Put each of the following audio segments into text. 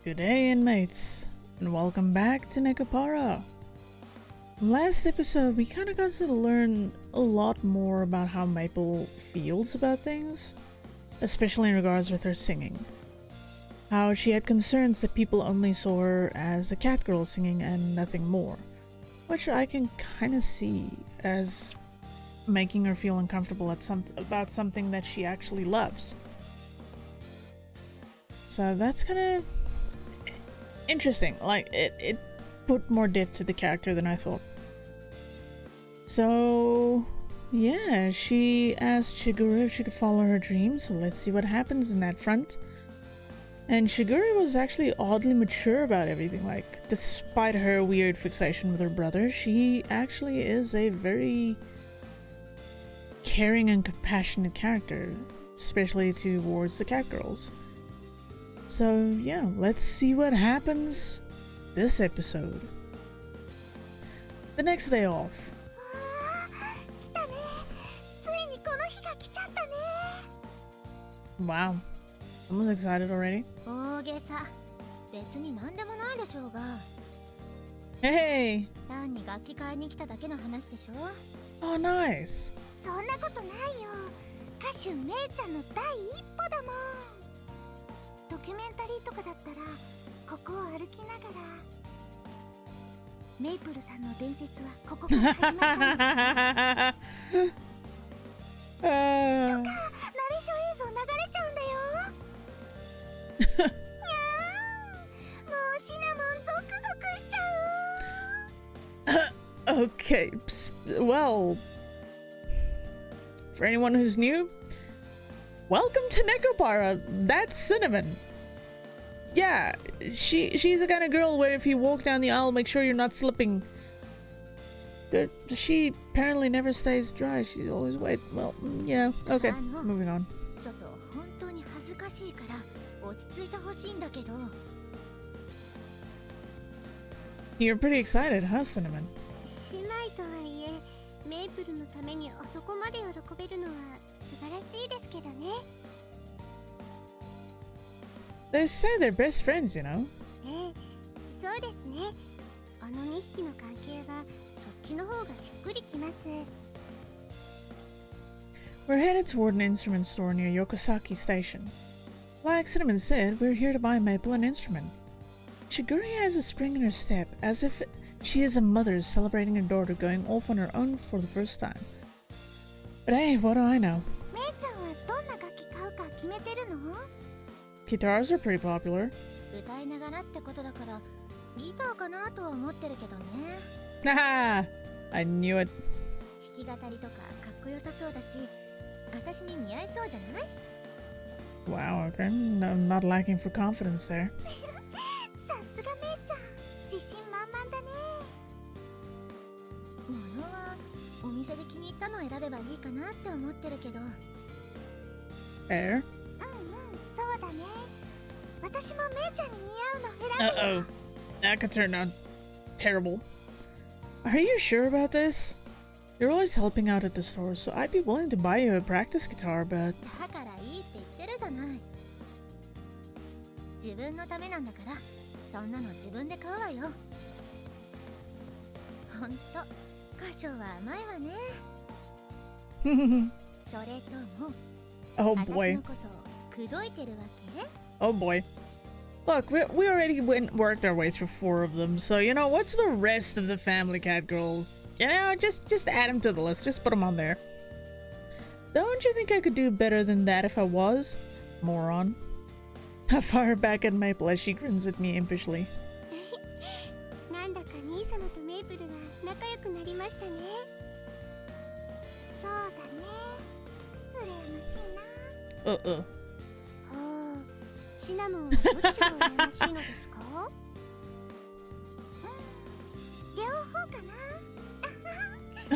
Good day, inmates, and welcome back to Nekopara. Last episode, we kind of got to learn a lot more about how Maple feels about things, especially in regards with her singing. How she had concerns that people only saw her as a cat girl singing and nothing more, which I can kind of see as making her feel uncomfortable about something that she actually loves. So that's kind of interesting. Like, it put more depth to the character than I thought. So, yeah, she asked Shiguru if she could follow her dreams, so let's see what happens in that front. And Shiguru was actually oddly mature about everything. Like, despite her weird fixation with her brother, she actually is a very caring and compassionate character, especially towards the cat girls. So yeah, let's see what happens this episode. The next day off. Wow, someone's excited already. Hey! Oh, nice! そんなことないよ。歌手めいちゃんの第一歩だもん。ドキュメンタリーとかだったらここを歩きながらメイプルさんの伝説はここから始まったんですとかナレーション映像流れちゃうんだよ。にゃーん、もうシナモンゾクゾクしちゃう。 Okay, well, for anyone who's new, welcome to Nekopara. That's Cinnamon. Yeah, she's the kind of girl where if you walk down the aisle, make sure you're not slipping. But she apparently never stays dry. She's always wet. Well, yeah. Okay, moving on. You're pretty excited, huh, Cinnamon? 姉妹とはいえ、メイプルのためにあそこまで喜べるのは素晴らしいですけどね。They say they're best friends, you know. ええ、そうですね。あの2匹の関係はそっちの方がしっくりきます。We're headed toward an instrument store near Yokosaki Station. Like Cinnamon said, we're here to buy Maple an instrument. Shiguri has a spring in her step, as if she is a mother celebrating her daughter going off on her own for the first time. But hey, what do I know? めいちゃんはどんな楽器買うか決めてるの？ Guitars are pretty popular. 歌いながらってことだからギターかなとは思ってるけどね。Haha! I knew it. 弾き語りとかかっこよさそうだし、私に似合いそうじゃない？ Wow, okay. No, I'm not lacking for confidence there. さすがめいちゃん、自信満々だね。物はお店で気に入ったのを選べばいいかなって思ってるけど。Fair. うんうん、そうだね。私もめいちゃんに似合うの選ぶよ。 Uh-oh. That could turn out terrible. Are you sure about this? You're always helping out at the store, so I'd be willing to buy you a practice guitar, but... だからいいって言ってるじゃない。自分のためなんだから、そんなの自分で買うわよ。ほんと、歌唱は甘いわね。それとも、 Oh 私 boy. のことを口説いてるわけ？ Oh boy. Look, we already worked our way through 4 of them, so you know, what's the rest of the family cat girls? You know, just add them to the list, just put them on there. Don't you think I could do better than that if I was? Moron. I fire back at Maple as she grins at me impishly. なんだか兄様とメイプルが仲良くなりましたね。そうだね。羨ましいな。はあ、シナモンはどっちが羨ましいのですか？両方か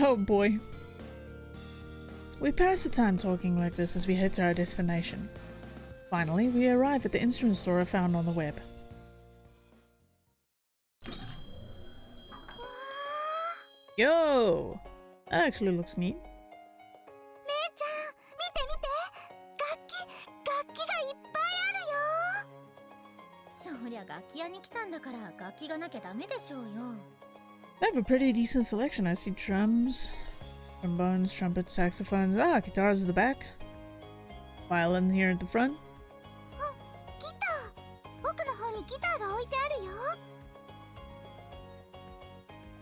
な。 Oh boy. We pass the time talking like this as we head to our destination. Finally, we arrive at the instrument store I found on the web. Yo! That actually looks neat. 姉ちゃん、見て見て。楽器がいっぱいあるよ。それりゃ楽器屋に来たんだから楽器がなきゃダメでしょうよ。I have a pretty decent selection. I see drums, trombones, trumpets, saxophones. Ah, guitars at the back. Violin here at the front. ギター、奥の方にギターが置いてあるよ。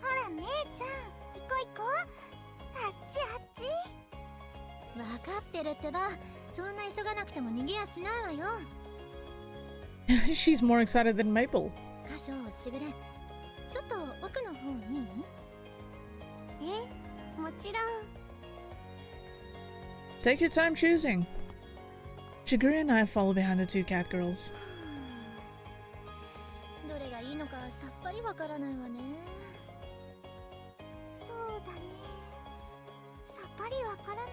ほら姉ちゃん、行こう行こう。あっちあっち。わかってるってば。そんな急がなくても逃げやしないわよ。She's more excited than Maple. 箇所をしぐれ。ちょっと奥の方いい？もちろん。Take your time choosing. Shigure and I follow behind the two cat girls. どれがいいのかさっぱりわからないわね。そうだね。さっぱりわからない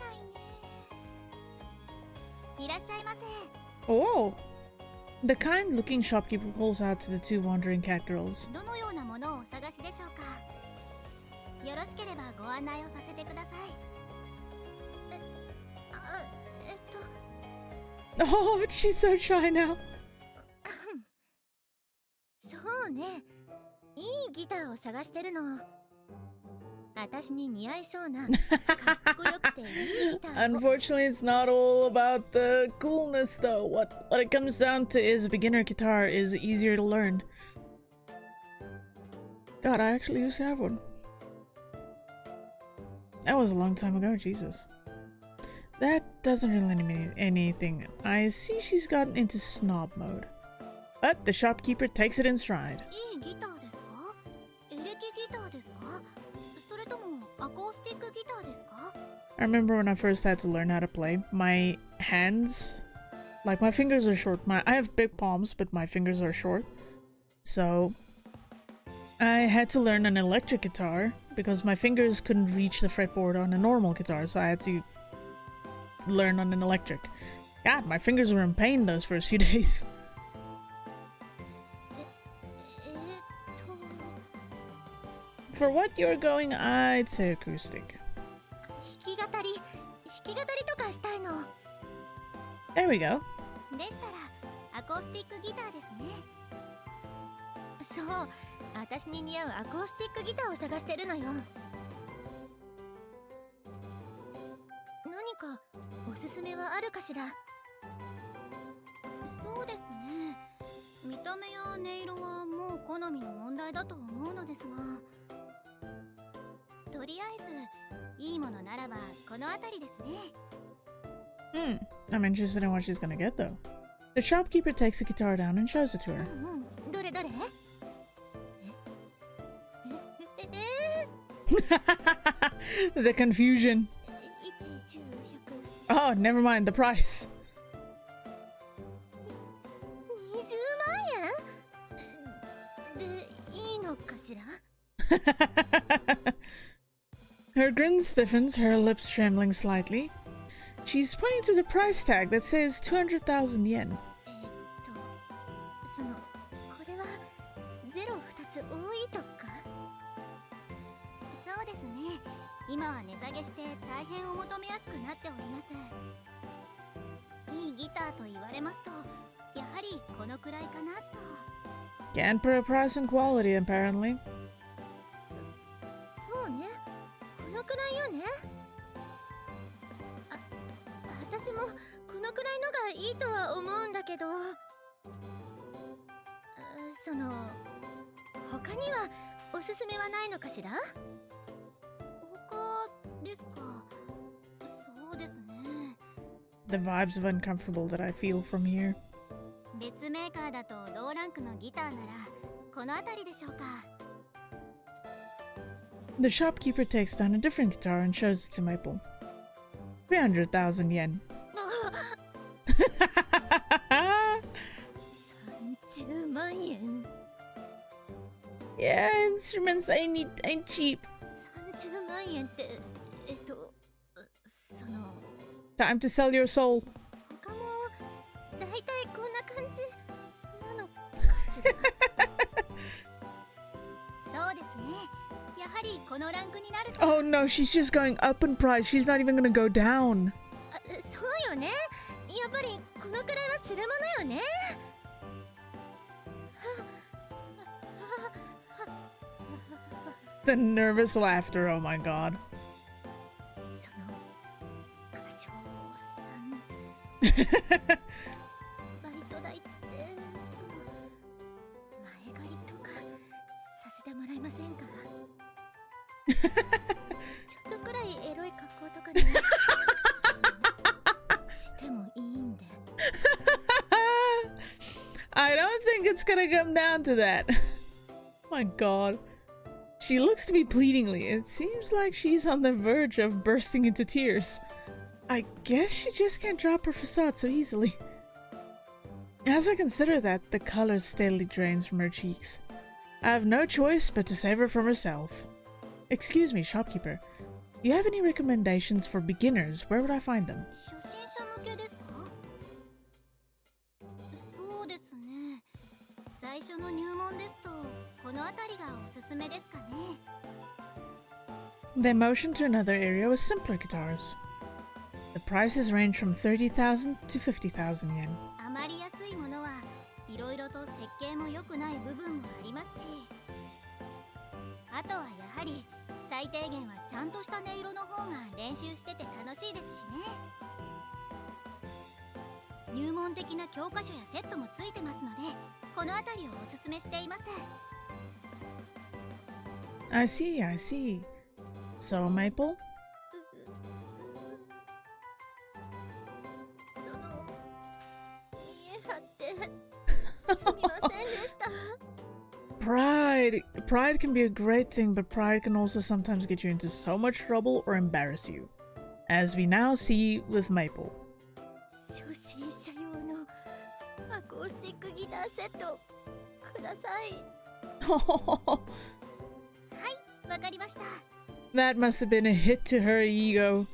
ね。いらっしゃいませ。 Oh! The kind-looking shopkeeper calls out to the two wandering cat girls. どのようなものをお探しでしょうか。よろしければご案内をさせてください。Oh, she's so shy now. そうね。いいギターを探してるの。私に似合いそうなかっこよくていいギターを。 Unfortunately, it's not all about the coolness, though. What it comes down to is a beginner guitar is easier to learn. God, I actually used to have one. That was a long time ago, Jesus. That doesn't really mean anything. I see she's gotten into snob mode. But the shopkeeper takes it in stride. いいギターですか？エレキギターですか？それともアコースティックギターですか？ I remember when I first had to learn how to play, my hands, like my fingers are short. I have big palms, but my fingers are short. So I had to learn an electric guitar because my fingers couldn't reach the fretboard on a normal guitar, so I had to learn on an electric. God, my fingers were in pain those first few days. For what you're going, I'd say acoustic. 弾き語りとかしたいの。 There we go. でしたらアコースティックギターですね。そう、私に似合うアコースティックギターを探してるのよ。何かおすすめはあるかしら？そうですね。見た目や音色はもう好みの問題だと思うのですが、とりあえずいいものならばこの辺りですね。I'm interested in what she's gonna get, though. The shopkeeper takes the guitar down and shows it to her. どれどれThe confusion. Oh, never mind, the price. 20万円でいいのかしら？ Her grin stiffens, her lips trembling slightly. She's pointing to the price tag that says 200,000 yen. その、これはゼロ2つ多いとか？そうですね。今は値下げして大変お求めやすくなっております。いいギターと言われますと、やはりこのくらいかなと。 Can't put a price on quality, apparently. そうね。このくらいよね。私もこのくらいのがいいとは思うんだけど、その他にはおすすめはないのかしら？他ですか？そうですね。 The vibes of uncomfortable that I feel from here. 別メーカーだと同ランクのギターならこの辺りでしょうか？ The shopkeeper takes down a different guitar and shows it to Maple. 300,000 yen. 30万円。 Yeah, instruments ain't cheap. 30万円ってその Time to sell your soul. 他もだいたいこんな感じなのかしら？そうですね。やはりこのランクになると。 Oh no, she's just going up in price. She's not even gonna go down. そうよね。やっぱりこのくらいはするものよね。The nervous laughter, oh my god. その歌唱さんバイト代ってその前借りとかさせてもらえませんか？ちょっとくらいエロい格好とかにしてもいいんで。I don't think it's gonna come down to that. My god. She looks to be pleadingly. It seems like she's on the verge of bursting into tears. I guess she just can't drop her facade so easily. As I consider that, the color steadily drains from her cheeks. I have no choice but to save her from herself. Excuse me, shopkeeper. Do you have any recommendations for beginners? Where would I find them? 初心者向けですか？そうですね。最初の入門ですとこの辺りがおすすめですかね。They motioned to another area with simpler guitars. The prices range from 30,000 to 50,000 yen. あまり安いものはいろいろと設計も良くない部分もありますし、あとはやはり最低限はちゃんとした音色の方が練習してて楽しいですしね。入門的な教科書やセットもついてますので、この辺りをおすすめしています。I see, I see. So, Maple? その見え張ってすみませんでした。Pride! Pride can be a great thing, but pride can also sometimes get you into so much trouble or embarrass you. As we now see with Maple. 初心者用のアコースティックギターセットください。はい、わかりました。 That must have been a hit to her ego.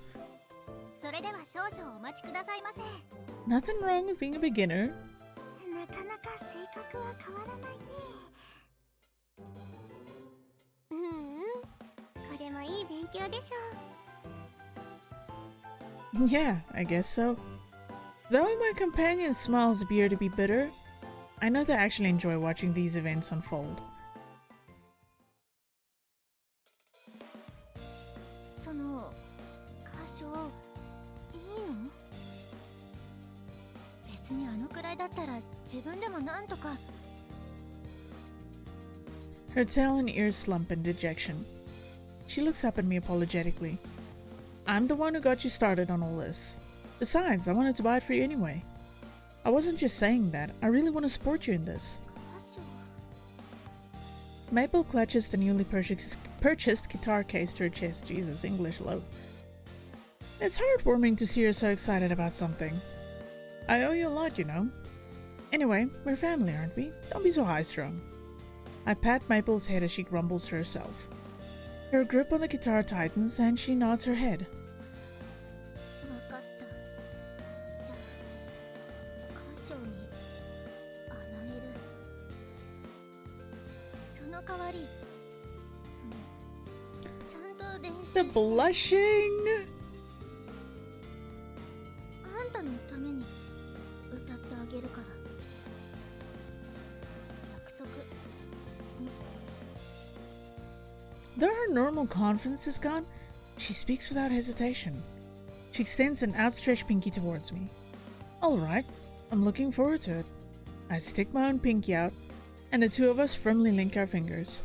それでは少々お待ちくださいませ。 Nothing wrong with being a beginner. なかなか性格は変わらないね。これもいい勉強でしょう。 Yeah, I guess so. Though my companion's smiles appear to be bitter, I know they actually enjoy watching these events unfold. その歌唱いいの？別にあのくらいだったら自分でもなんとか。 Her tail and ears slump in dejection. She looks up at me apologetically. I'm the one who got you started on all this. Besides, I wanted to buy it for you anyway. I wasn't just saying that. I really want to support you in this. 歌唱 Maple clutches the newly purchased guitar case to her chest. Jesus, English low. It's heartwarming to see her so excited about something. I owe you a lot, you know. Anyway, we're family, aren't we? Don't be so high-strung. I pat Maple's head as she grumbles to herself. Her grip on the guitar tightens and she nods her head. わかった。じゃあ歌唱に甘える。その代わりそのちゃんと練習 The blushing! あんたのために歌ってあげるから。約束。Though her normal confidence is gone, she speaks without hesitation. She extends an outstretched pinky towards me. Alright, I'm looking forward to it. I stick my own pinky out, and the two of us firmly link our fingers.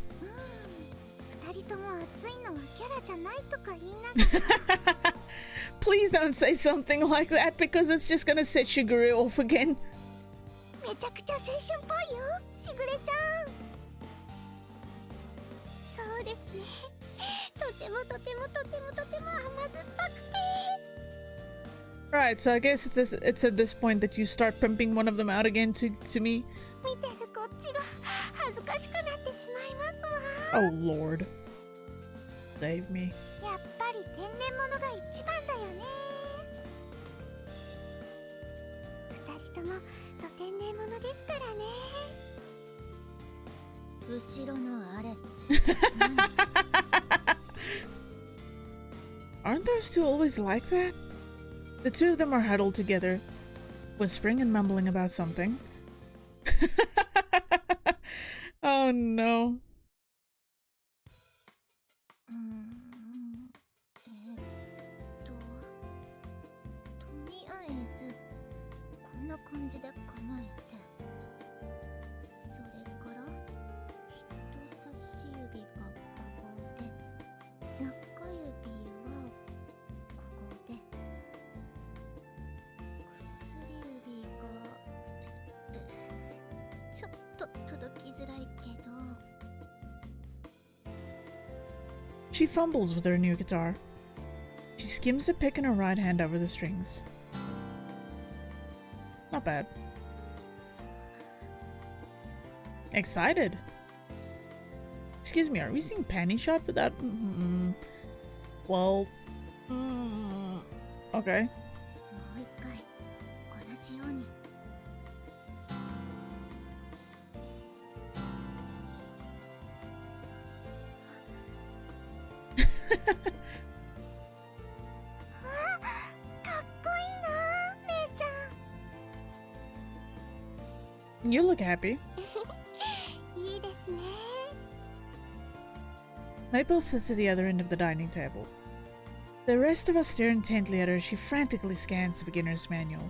二人とも熱いのはキャラじゃないとか言いながら。Please don't say something like that because it's just gonna set Shiguru off again. めちゃくちゃ青春っぽいよ、しぐれちゃん。そうですね。とても甘酸っぱくて。 Right, so I guess it's at this point that you start pimping one of them out again to me. 見てるこっちが恥ずかしくなってしまいますわ。 Oh lord. Save me. やっぱり天然物が一番だよね。二人ともと天然物ですからね。後ろのあれ。Aren't those two always like that? The two of them are huddled together, whispering and mumbling about something. Oh no. She fumbles with her new guitar. She skims the pick in her right hand over the strings. Not bad. Excited. Excuse me, are we seeing panty shot without... Well... Okay. You look happy. Maple sits at the other end of the dining table. The rest of us stare intently at her as she frantically scans the beginner's manual.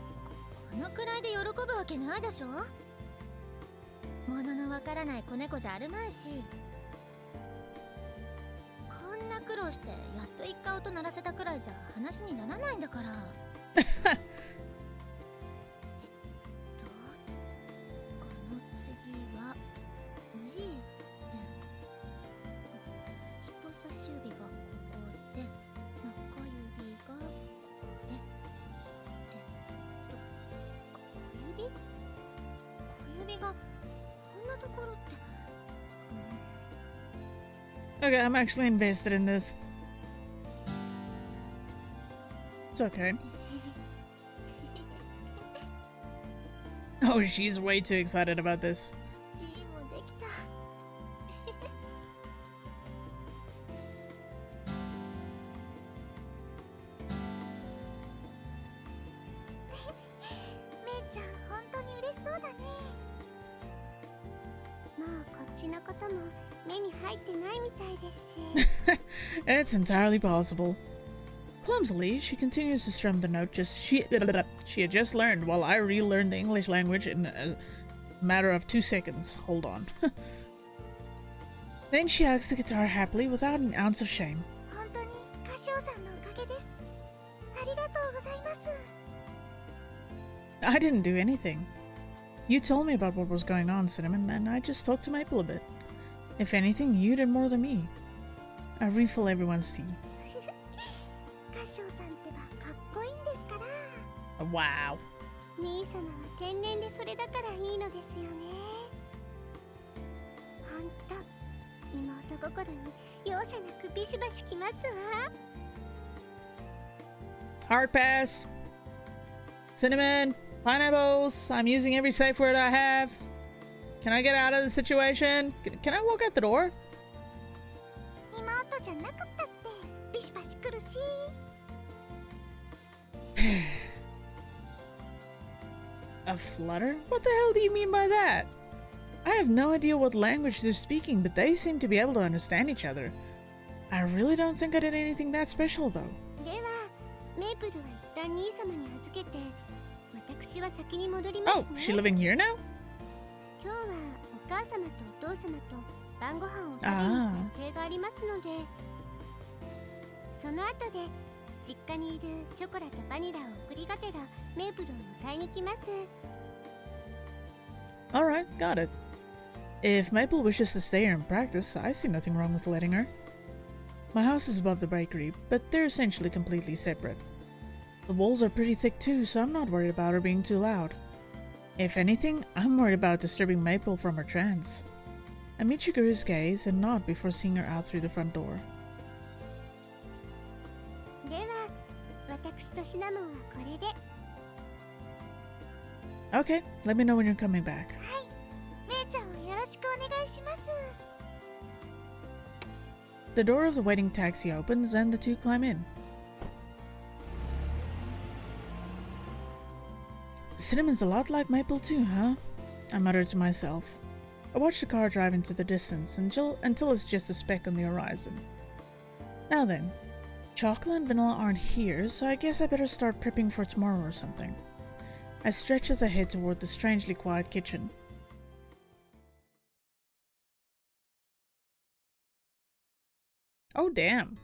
Okay, I'm actually invested in this. It's okay. Oh, she's way too excited about this. It's entirely possible. Clumsily, she continues to strum the note she had just learned while I relearned the English language in a matter of 2 seconds. Hold on. Then she hugs the guitar happily without an ounce of shame. I didn't do anything. You told me about what was going on, Cinnamon, and I just talked to Maple a bit. If anything, you did more than me. I refill everyone's tea. Wow. Hard pass. Cinnamon, pineapples. I'm using every safe word I have. Can I get out of the situation? Can I walk out the door? A flutter? What the hell do you mean by that? I have no idea what language they're speaking, but they seem to be able to understand each other. I really don't think I did anything that special, though. Oh, she living here now? Ah. Alright, got it. If Maple wishes to stay here and practice, I see nothing wrong with letting her. My house is above the bakery, but they're essentially completely separate. The walls are pretty thick too, so I'm not worried about her being too loud. If anything, I'm worried about disturbing Maple from her trance. I meet Shiguru's gaze and nod before seeing her out through the front door. Okay, let me know when you're coming back. The door of the waiting taxi opens and the two climb in. Cinnamon's a lot like Maple too, huh? I muttered to myself. I watched the car drive into the distance until it's just a speck on the horizon. Now then, chocolate and vanilla aren't here, so I guess I better start prepping for tomorrow or something. I stretch as I head toward the strangely quiet kitchen. Oh damn.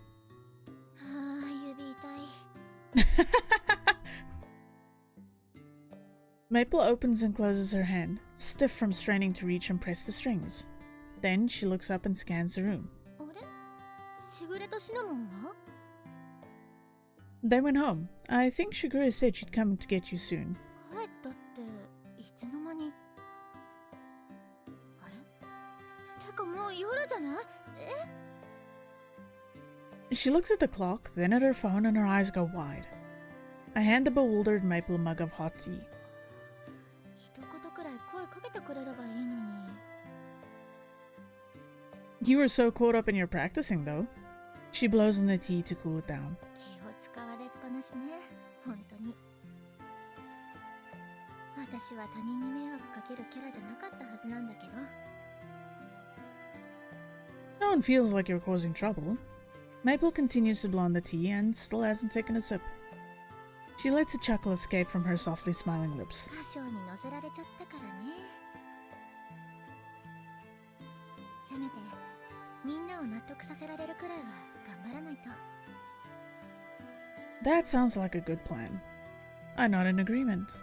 Maple opens and closes her hand, stiff from straining to reach and press the strings. Then she looks up and scans the room. They went home. I think Shigure said she'd come to get you soon. She looks at the clock, then at her phone, and her eyes go wide. I hand the bewildered Maple a mug of hot tea. You were so caught up in your practicing, though. She blows on the tea to cool it down. No one feels like you're causing trouble. Maple continues to blow on the tea and still hasn't taken a sip. She lets a chuckle escape from her softly smiling lips. That sounds like a good plan. I nod in agreement.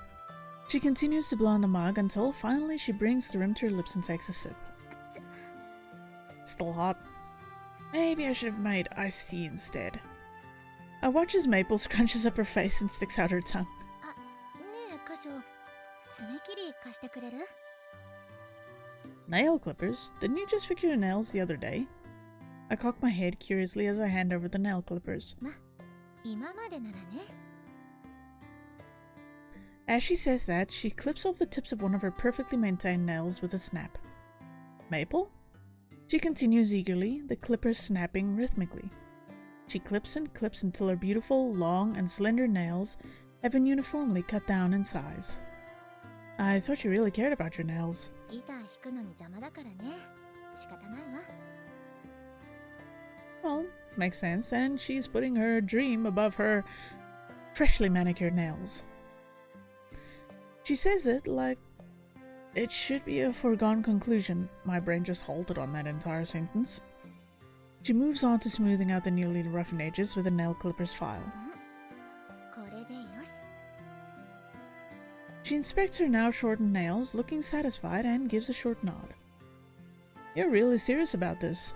She continues to blow on the mug until finally she brings the rim to her lips and takes a sip. Still hot. Maybe I should have made iced tea instead. I watch as Maple scrunches up her face and sticks out her tongue. Nail clippers? Didn't you just fix your nails the other day? I cock my head curiously as I hand over the nail clippers. As she says that, she clips off the tips of one of her perfectly maintained nails with a snap. Maple? She continues eagerly, the clippers snapping rhythmically. She clips and clips until her beautiful, long, and slender nails have been uniformly cut down in size. I thought you really cared about your nails. Well, makes sense, and she's putting her dream above her freshly manicured nails. She says it like it should be a foregone conclusion. My brain just halted on that entire sentence. She moves on to smoothing out the newly roughened edges with a nail clipper's file. She inspects her now shortened nails, looking satisfied, and gives a short nod. You're really serious about this.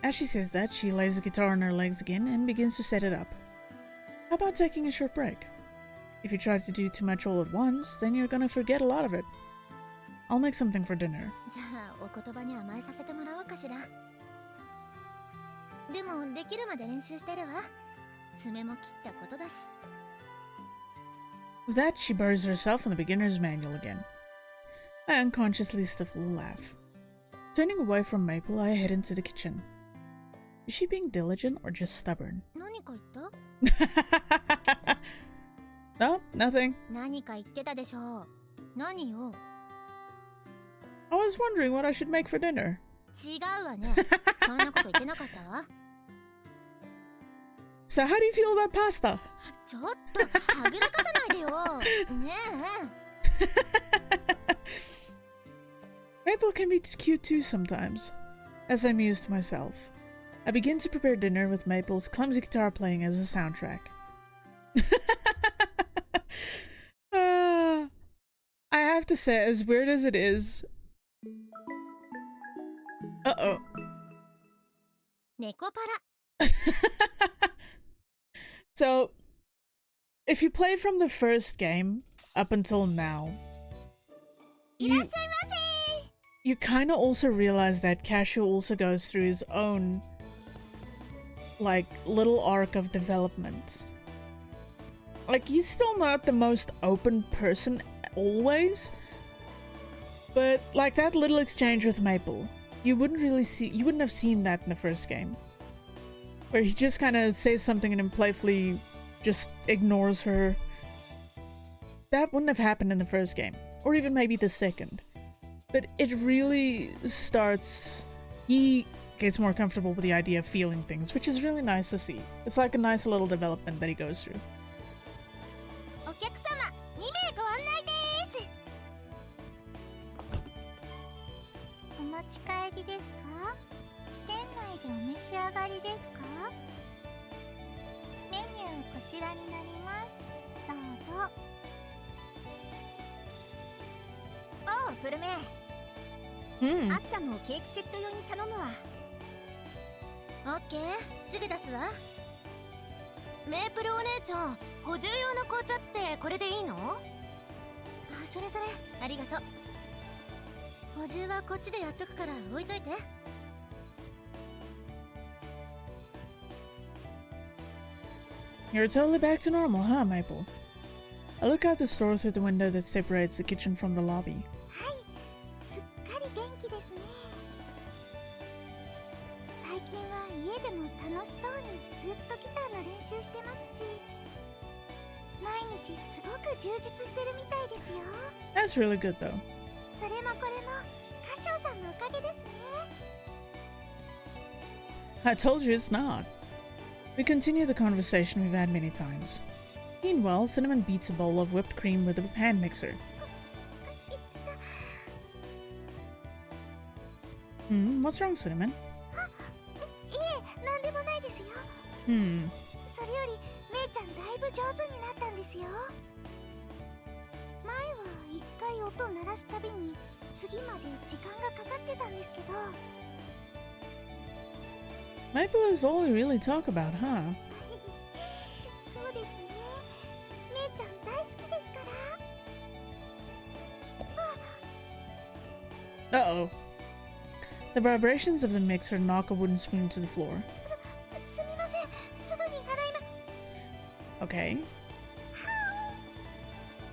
As she says that, she lays the guitar on her legs again and begins to set it up. How about taking a short break? If you try to do too much all at once, then you're gonna forget a lot of it. I'll make something for dinner. With that, she buries herself in the beginner's manual again. I unconsciously stifle a laugh. Turning away from Maple, I head into the kitchen. Is she being diligent or just stubborn? No, nothing. I was wondering what I should make for dinner. So how do you feel about pasta? Maple can be cute too sometimes. As I muse to myself, I begin to prepare dinner with Maple's clumsy guitar playing as a soundtrack. I have to say, as weird as it is... Uh-oh. Nekopara. So, if you play from the first game up until now, you kind of also realize that Cashew also goes through his own, like, little arc of development. Like, he's still not the most open person always, but like that little exchange with Maple, you wouldn't have seen that in the first game, where he just kind of says something and then playfully just ignores her. That wouldn't have happened in the first game, or even maybe the second. But it really starts, he gets more comfortable with the idea of feeling things, which is really nice to see. It's like a nice little development that he goes through. わりですか？メニューこちらになります。どうぞ。おう、フルメ。朝もケーキセット用に頼むわ。オッケー、すぐ出すわ。メープルお姉ちゃん、補充用の紅茶ってこれでいいの？あ、それそれ、ありがとう。補充はこっちでやっとくから置いといて。You're totally back to normal, huh, Maple? I look out the store through the window that separates the kitchen from the lobby. はい、すっかり元気ですね。最近は家でも楽しそうにずっとギターの練習してますし、毎日すごく充実してるみたいですよ。That's really good, though. それもこれも歌唱さんのおかげですね。I told you it's not. We continue the conversation we've had many times. Meanwhile, Cinnamon beats a bowl of whipped cream with a hand mixer. What's wrong, Cinnamon? いえ、なんでもないですよ。それより、めいちゃんだいぶ上手になったんですよ。前は一回音鳴らすたびに次まで時間がかかってたんですけど。Maple is all we really talk about, huh? そうですね。めいちゃん大好きですから。Uh-oh. The vibrations of the mixer knock a wooden spoon to the floor. すみません。すぐに払いま。Okay.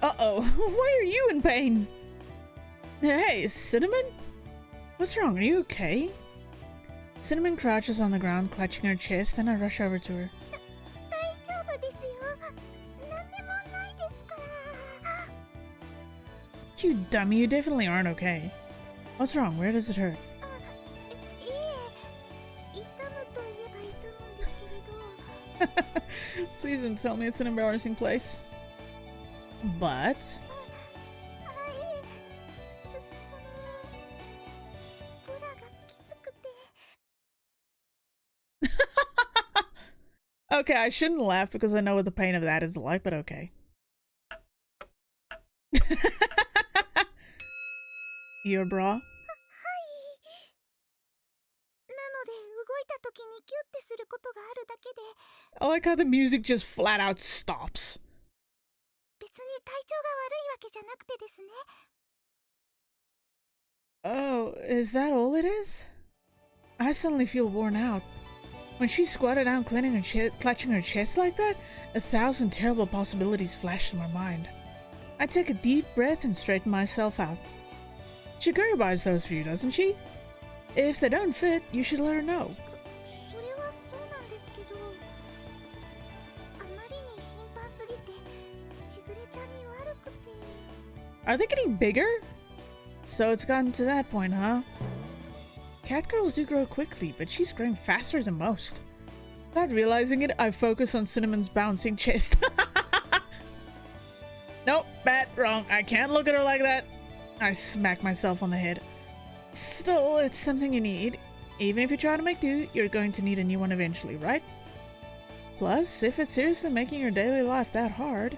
Uh-oh. Why are you in pain? Hey, Cinnamon? What's wrong? Are you okay? Cinnamon crouches on the ground, clutching her chest, and I rush over to her. 大丈夫ですよ。なんでもないですから。You dummy, you definitely aren't okay. What's wrong? Where does it hurt? いえ、痛むといえば痛むんですけれど。 Please don't tell me it's an embarrassing place. But... ブラがきつくて。Okay, I shouldn't laugh because I know what the pain of that is like, but okay. Your bra? なので動いた時にキュッてすることがあるだけで、 I like how the music just flat out stops. 別に体調が悪いわけじゃなくてですね。 Oh, is that all it is? I suddenly feel worn out. When she squatted down, clutching her chest like that, 1,000 terrible possibilities flashed in my mind. I take a deep breath and straighten myself out. Shigure buys those for you, doesn't she? If they don't fit, you should let her know. それはそうなんですけど、あまりに頻繁すぎてしぐれちゃんに悪くて。 Are they getting bigger? So it's gotten to that point, huh? Cat girls do grow quickly, but she's growing faster than most. Without realizing it, I focus on Cinnamon's bouncing chest. Nope, bad, wrong. I can't look at her like that. I smack myself on the head. Still, it's something you need. Even if you try to make do, you're going to need a new one eventually, right? Plus, if it's seriously making your daily life that hard.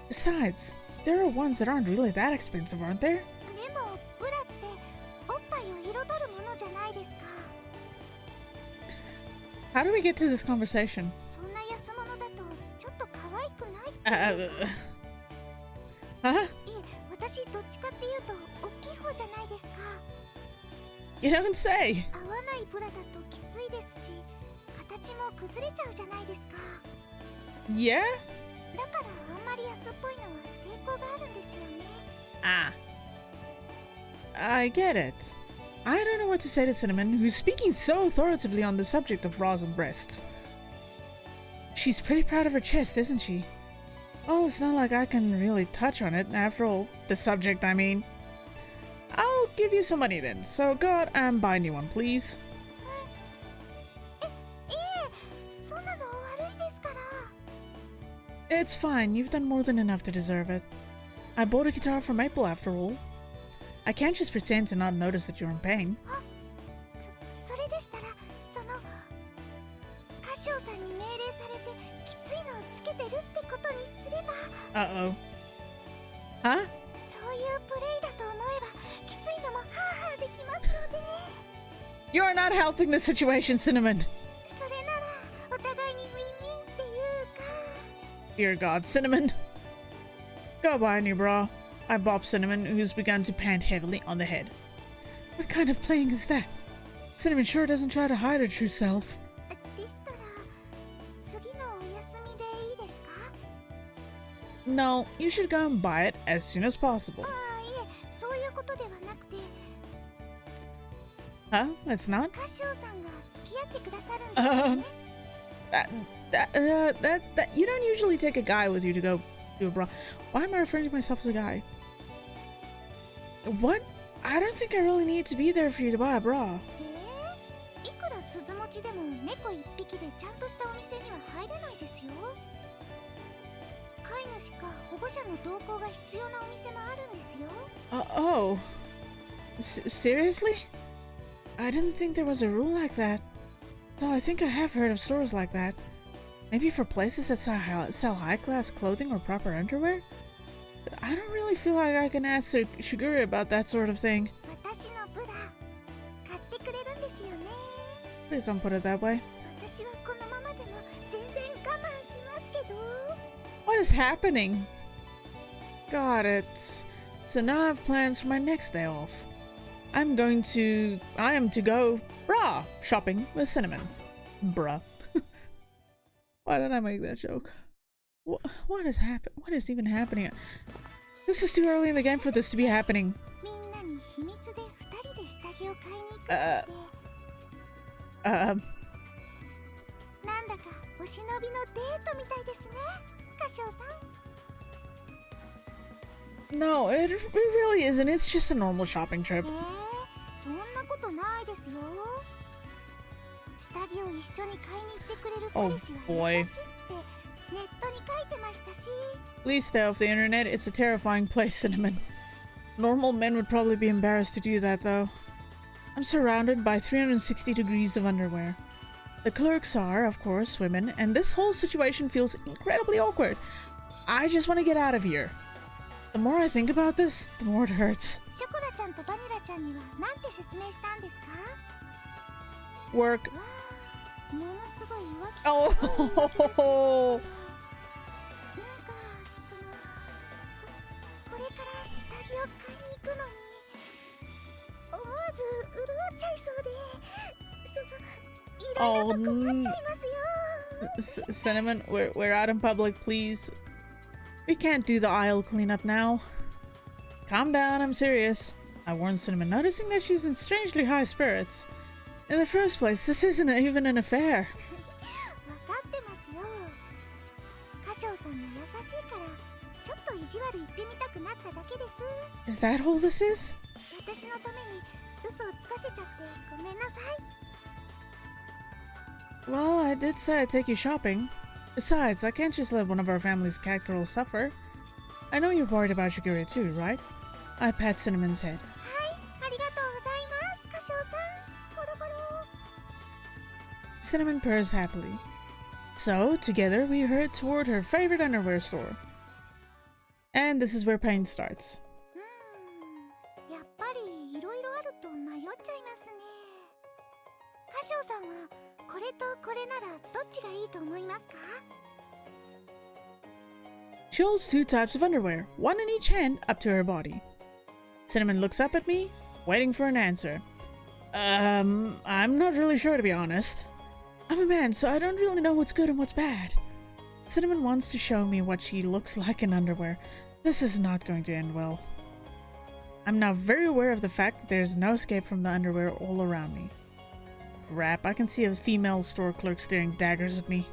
Besides, there are ones that aren't really that expensive, aren't there? でもブラっておっぱいを彩るものじゃないですか。 How do we get to this conversation? そんな安物だとちょっと可愛くないって。Huh? いえ、私どっちかっていうと大きい方じゃないですか。 You don't say. 合わないブラだときついですし、形も崩れちゃうじゃないですか。 Yeah? だからあんまり安っぽいのは抵抗があるんですよね。 Ah. I get it. I don't know what to say to Cinnamon, who's speaking so authoritatively on the subject of bras and breasts. She's pretty proud of her chest, isn't she? Well, it's not like I can really touch on it, after all. The subject, I mean. I'll give you some money then, so go out and buy a new one, please. いえ、そんなの悪いですから。 It's fine, you've done more than enough to deserve it. I bought a guitar for Maple after all. I can't just pretend to not notice that you're in pain. それでしたら、に命令されてきついのをつけてるってことにすれば。Uh-oh. Huh? そういうプレイだと思えばきついのもハーハーできますので。You are not helping the situation, Cinnamon. それならお互いにウィンウィンっていうか。 Dear God, Cinnamon. Go buy a new bra. I bop Cinnamon, who's begun to pant heavily on the head. What kind of playing is that? Cinnamon sure doesn't try to hide her true self. でしたら次のお休みでいいですか？ No, you should go and buy it as soon as possible. ああ、いえ、そういうことではなくて。 Huh? It's not? カシオさんが付き合ってくださるんですよね。You don't usually take a guy with you to go do a bra. Why am I referring to myself as a guy? What? I don't think I really need to be there for you to buy a bra. いくら鈴持ちでも猫一匹でちゃんとしたお店には入れないですよ。飼い主か保護者の同行が必要なお店もあるんですよ。Oh. Seriously? I didn't think there was a rule like that. Though I think I have heard of stores like that. Maybe for places that sell high-class clothing or proper underwear? But I don't really feel like I can ask Shiguri about that sort of thing. 私のブラ買ってくれるんですよね。 Please don't put it that way. 私はこのままでも全然我慢しますけど。 What is happening? Got it. So now I have plans for my next day off. I am to go bra shopping with Cinnamon. Bruh. Why did I make that joke? What is even happening? This is too early in the game for this to be happening. みんなに秘密で2人で下着を買いに行くなんて。なんだかお忍びのデートみたいですね、カシオさん。 No, it really isn't. It's just a normal shopping trip. そんなことないですよ。下着を一緒に買いに行ってくれる彼氏は優しいってネットに書いてましたし。 Please stay off the internet. It's a terrifying place, Cinnamon. Normal men would probably be embarrassed to do that, though. I'm surrounded by 360 degrees of underwear. The clerks are, of course, women, and this whole situation feels incredibly awkward. I just want to get out of here. The more I think about this, the more it hurts. ショコラちゃんとバニラちゃんには何て説明したんですか？ Work. わあ、ものすごい浮気。 Oh! なんかこれから下着を買いに行くのに思わず潤っちゃいそうで、いろいろと困っちゃいますよ。 Cinnamon, we're out in public, please. We can't do the aisle cleanup now. Calm down, I'm serious. I warned Cinnamon, noticing that she's in strangely high spirits. In the first place, this isn't even an affair. 分かってますよ。カシオさんが優しいからちょっと意地悪言ってみたくなっただけです。 Is that all this is? 私のために嘘をつかせちゃってごめんなさい。 Well, I did say I'd take you shopping. Besides, I can't just let one of our family's cat girls suffer. I know you're worried about Shigure too, right? I pat Cinnamon's head. はい、ありがとうございます、カシオさん。ポロポロ。 Cinnamon purrs happily. So, together we hurried toward her favorite underwear store. And this is where pain starts. やっぱりいろいろあると迷っちゃいますね。カシオさんはこれとこれならどっちがいいと思いますか？ She holds two types of underwear, one in each hand up to her body. Cinnamon looks up at me, waiting for an answer. I'm not really sure, to be honest. I'm a man, so I don't really know what's good and what's bad. Cinnamon wants to show me what she looks like in underwear. This is not going to end well. I'm now very aware of the fact that there's no escape from the underwear all around me. Crap, I can see a female store clerk staring daggers at me.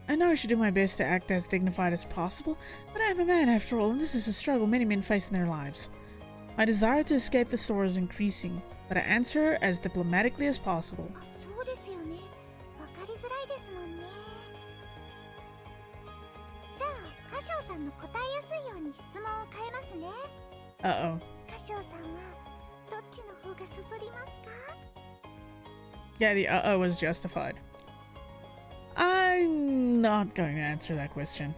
I know I should do my best to act as dignified as possible, but I am a man after all, and this is a struggle many men face in their lives. My desire to escape the store is increasing, but I answer her as diplomatically as possible. そうですよね。わかりづらいですもんね。じゃあ、カシオさんの答えやすいように質問を変えますね。 Uh-oh. カシオさんはどっちの方がそそりますか？ Yeah, the uh-oh was justified. I not going to answer that question.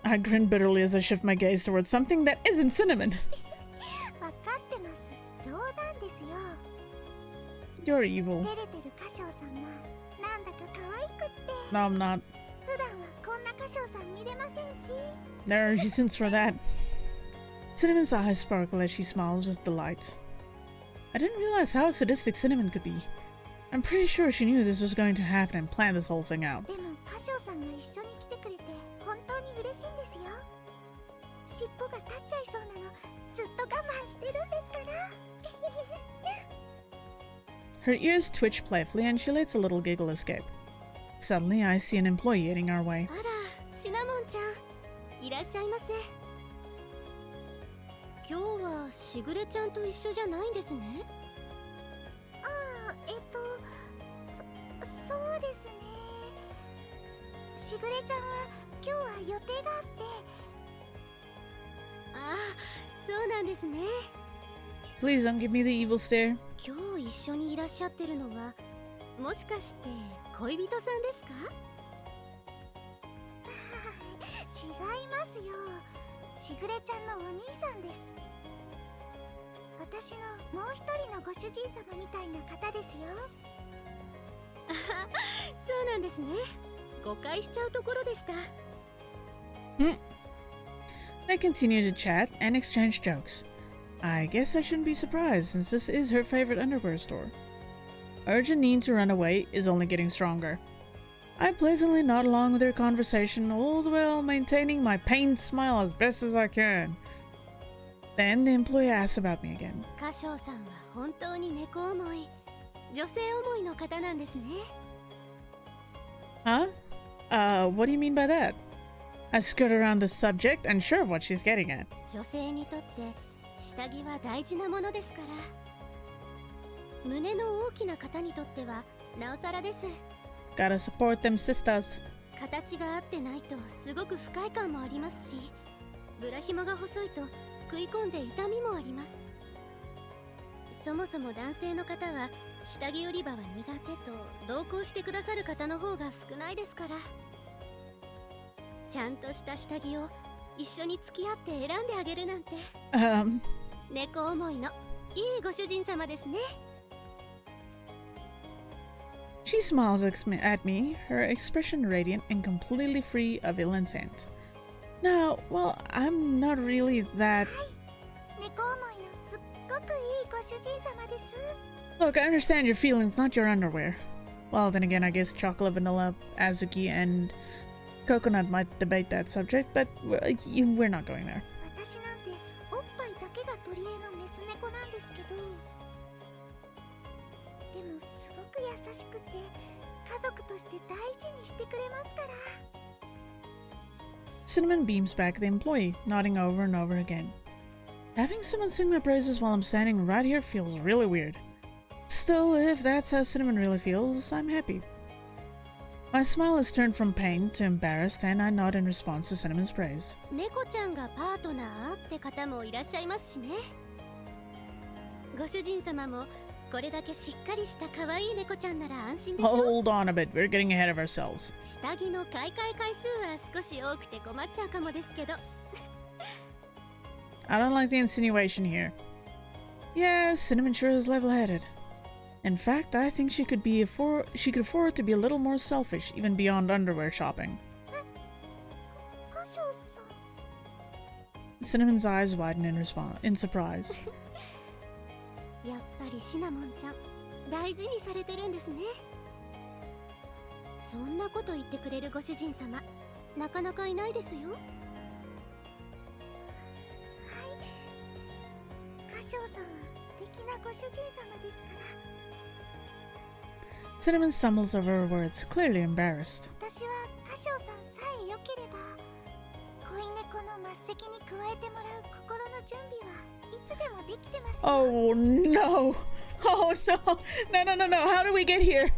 I grin bitterly as I shift my gaze towards something that isn't cinnamon. わかってます。冗談ですよ。 You're evil. 照れてる歌唱さんがなんだか可愛くって。 No, I'm not. 普段はこんな歌唱さん見れませんし。 There are reasons for that. Cinnamon's eyes sparkle as she smiles with delight. I didn't realize how sadistic Cinnamon could be. I'm pretty sure she knew this was going to happen and planned this whole thing out. でも歌唱さんが一緒に来てくれて本当に嬉しいんですよ。尻尾が立っちゃいそうなのずっと我慢してるんですから。 Her ears twitch playfully and she lets a little giggle escape. Suddenly, I see an employee heading our way. あら、シナモンちゃん、いらっしゃいませ。今日はしぐれちゃんと一緒じゃないんですね。ああ、そうですね。しぐれちゃんは今日は予定があって。ああ、そうなんですね。 Please don't give me the evil stare. 今日一緒にいらっしゃってるのはもしかして恋人さんですか？違いますよ。しぐれちゃんのお兄さんです。私のもう一人のご主人様みたいな方ですよ。そうなんですね。誤解しちゃうところでした。They continue to chat and exchange jokes. I guess I shouldn't be surprised since this is her favorite underwear store. Urgent need to run away is only getting stronger. I pleasantly nod along with their conversation, all the while maintaining my pained smile as best as I can. Then the employee asks about me again. 歌唱さんは本当に猫思い、女性思いの方なんですね。 Huh? What do you mean by that? I skirt around the subject, unsure of what she's getting at. 女性にとって下着は大事なものですから。胸の大きな方にとってはなおさらです。 Gotta support them sisters. 形が合ってないとすごく不快感もありますし、ブラ紐が細いと食い込んで痛みもあります。そもそも男性の方は下着売り場は苦手と同行してくださる方の方が少ないですから。ちゃんとした下着を一緒に付き合って選んであげるなんて、猫思いのいいご主人様ですね。 She smiles at me, her expression radiant and completely free of ill intent. Now, well, I'm not really that... 猫思いのすっごくいいご主人様です。 Look, I understand your feelings, not your underwear. Well, then again, I guess chocolate, vanilla, azuki, and coconut might debate that subject, but we're not going there. 私なんておっぱいだけが取り柄のメス猫なんですけど、でもすごく優しくて家族として大事にしてくれますから。 Cinnamon beams back at the employee, nodding over and over again. Having someone sing my praises while I'm standing right here feels really weird. Still, if that's how Cinnamon really feels, I'm happy. My smile is turned from pain to embarrassed, and I nod in response to Cinnamon's praise. 猫ちゃんがパートナーって方もいらっしゃいますしね。ご主人様もこれだけしっかりした可愛い猫ちゃんなら安心でしょ。 Hold on a bit, we're getting ahead of ourselves. 下着の買い替え回数は少し多くて困っちゃうかもですけど。 I don't like the insinuation here. Yeah, Cinnamon sure is level-headed. In fact, I think she could afford to be a little more selfish, even beyond underwear shopping. Cinnamon's eyes widen in surprise. やっぱりシナモンちゃん大事にされてるんですね。そんなこと言ってくれるご主人様なかなかいないですよ。はい、歌唱さんは素敵なご主人様ですから。 Cinnamon stumbles over her words, clearly embarrassed. 私は歌唱さんさえ良ければ恋猫の末席に加えてもらう心の準備はいつでもできてますよ。 Oh no! Oh no! No! How did we get here?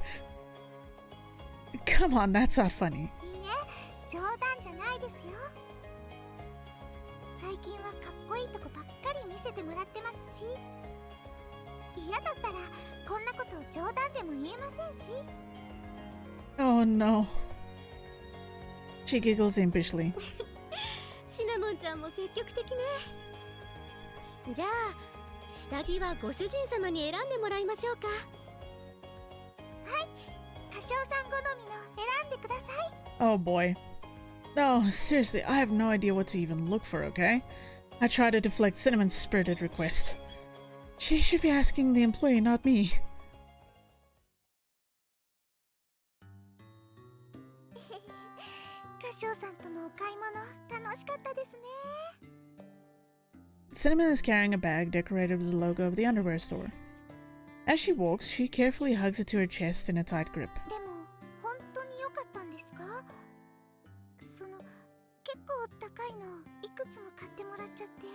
Come on, that's not funny. いいえ、冗談じゃないですよ。最近はかっこいいとこばっかり見せてもらってますし、嫌だったらこんなこと冗談でも言えませんし。 Oh no. She giggles impishly. シナモンちゃんも積極的ね。じゃあ下着はご主人様に選んでもらいましょうか。はい、歌唱さん好みの選んでください。 Oh boy. No, seriously, I have no idea what to even look for, okay? I try to deflect Cinnamon's spirited request. She should be asking the employee, not me. 歌唱さんとのお買い物楽しかったですね。 Cinnamon is carrying a bag decorated with the logo of the underwear store. As she walks, she carefully hugs it to her chest in a tight grip. でも本当に良かったんですか？その結構高いのいくつも買ってもらっちゃって。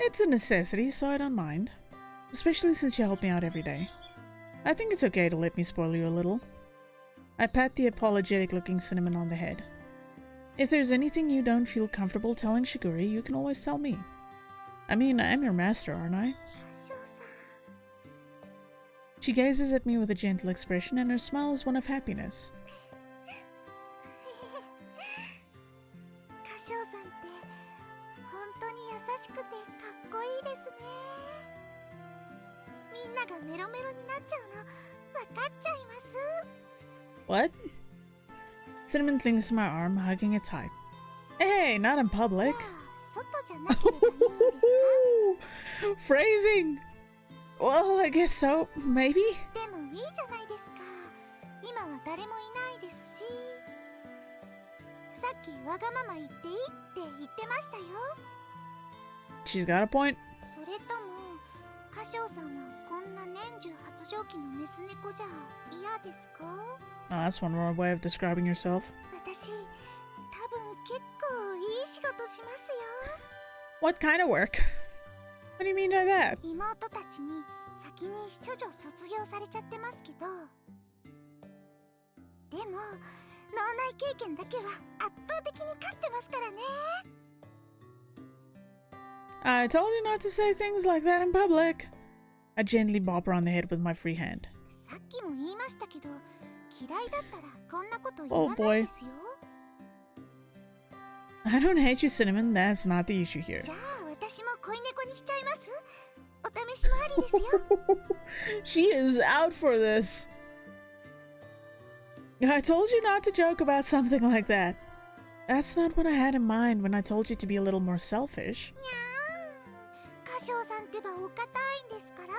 It's a necessity, so I don't mind. Especially since you help me out every day. I think it's okay to let me spoil you a little. I pat the apologetic-looking Cinnamon on the head. If there's anything you don't feel comfortable telling Shiguri, you can always tell me. I mean, I'm your master, aren't I? She gazes at me with a gentle expression, and her smile is one of happiness. 歌唱さんって本当に優しくてかっこいいですね。みんながメロメロになっちゃうの分かっちゃいます。 What? Cinnamon clings to my arm, hugging it tight. Hey, not in public. じゃあ外じゃなければいいんですか？ Phrasing! Well, I guess so. Maybe? でもいいじゃないですか。今は誰もいないですし。さっきわがまま言っていいって言ってましたよ。 She's got a point. それとも歌唱さんはこんな年中発情期のメス猫じゃ嫌ですか？ Oh, that's one more way of describing yourself. 私多分結構いい仕事しますよ。 What kind of work? What do you mean by that? 妹たちに先に処女卒業されちゃってますけど、でも脳内経験だけは圧倒的に勝ってますからね。 I told you not to say things like that in public. I gently bop her on the head with my free hand. さっきも言いましたけど、嫌いだったらこんなこと言わないですよ。 I don't hate you, Cinnamon. That's not the issue here. じゃあ私も恋猫にしちゃいます。お試しもありですよ。 She is out for this. I told you not to joke about something like that. That's not what I had in mind when I told you to be a little more selfish. にゃーん、歌唱さんってばお堅いんですから。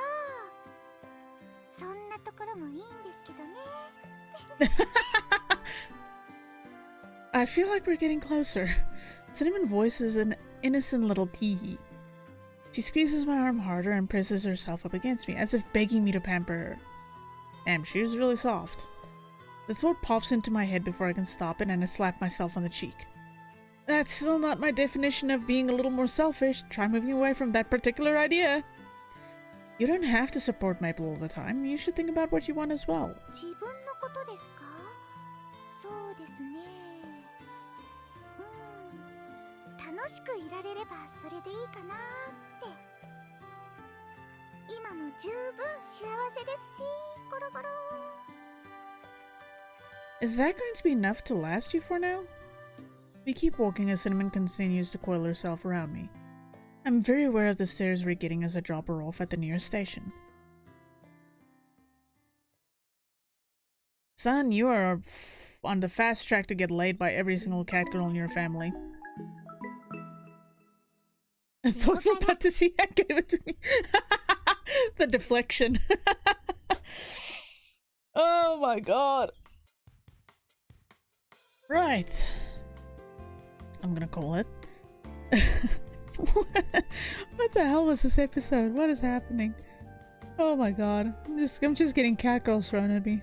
そんなところもいいんですけどね。 I feel like we're getting closer. Cinnamon voices an innocent little tee-hee. She squeezes my arm harder and presses herself up against me, as if begging me to pamper her. Damn, she was really soft. The thought pops into my head before I can stop it, and I slap myself on the cheek. That's still not my definition of being a little more selfish. Try moving away from that particular idea. You don't have to support Maple all the time. You should think about what you want as well. 自分のことですか？そうですね。楽しくいられればそれでいいかなって。今も十分幸せですし、ゴロゴロ。 Is that going to be enough to last you for now? We keep walking as Cinnamon continues to coil herself around me. I'm very aware of the stares we're getting as I drop her off at the nearest station. Son, you are on the fast track to get laid by every single cat girl in your family. A thoughtful fantasy gave it to me. The deflection. Oh my god. Right. I'm gonna call it. What the hell was this episode? What is happening? Oh my god. I'm just getting cat girls thrown at me.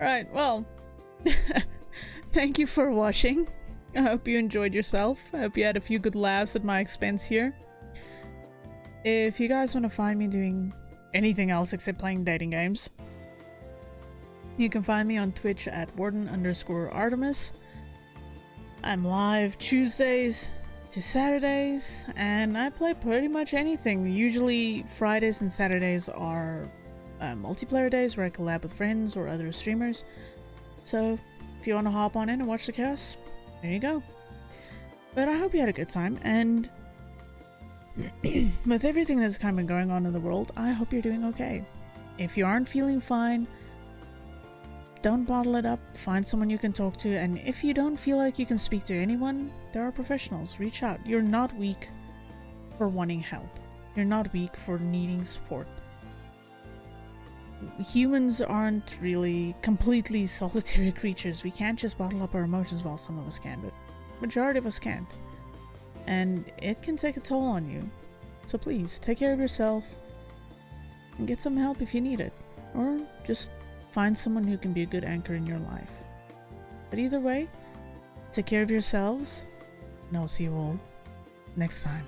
Right, well. Thank you for watching. I hope you enjoyed yourself. I hope you had a few good laughs at my expense here. If you guys want to find me doing anything else except playing dating games, you can find me on Twitch at Warden_Artemis. I'm live Tuesdays to Saturdays, and I play pretty much anything. Usually Fridays and Saturdays are multiplayer days where I collab with friends or other streamers. So if you want to hop on in and watch the chaos, there you go. But I hope you had a good time, and with everything that's kind of been going on in the world, I hope you're doing okay. If you aren't feeling fine, don't bottle it up, find someone you can talk to, and if you don't feel like you can speak to anyone, there are professionals. Reach out. You're not weak for wanting help. You're not weak for needing support. Humans aren't really completely solitary creatures. We can't just bottle up our emotions. Well, some of us can, but majority of us can't. And it can take a toll on you. So please, take care of yourself and get some help if you need it. Or just find someone who can be a good anchor in your life. But either way, take care of yourselves, and I'll see you all next time.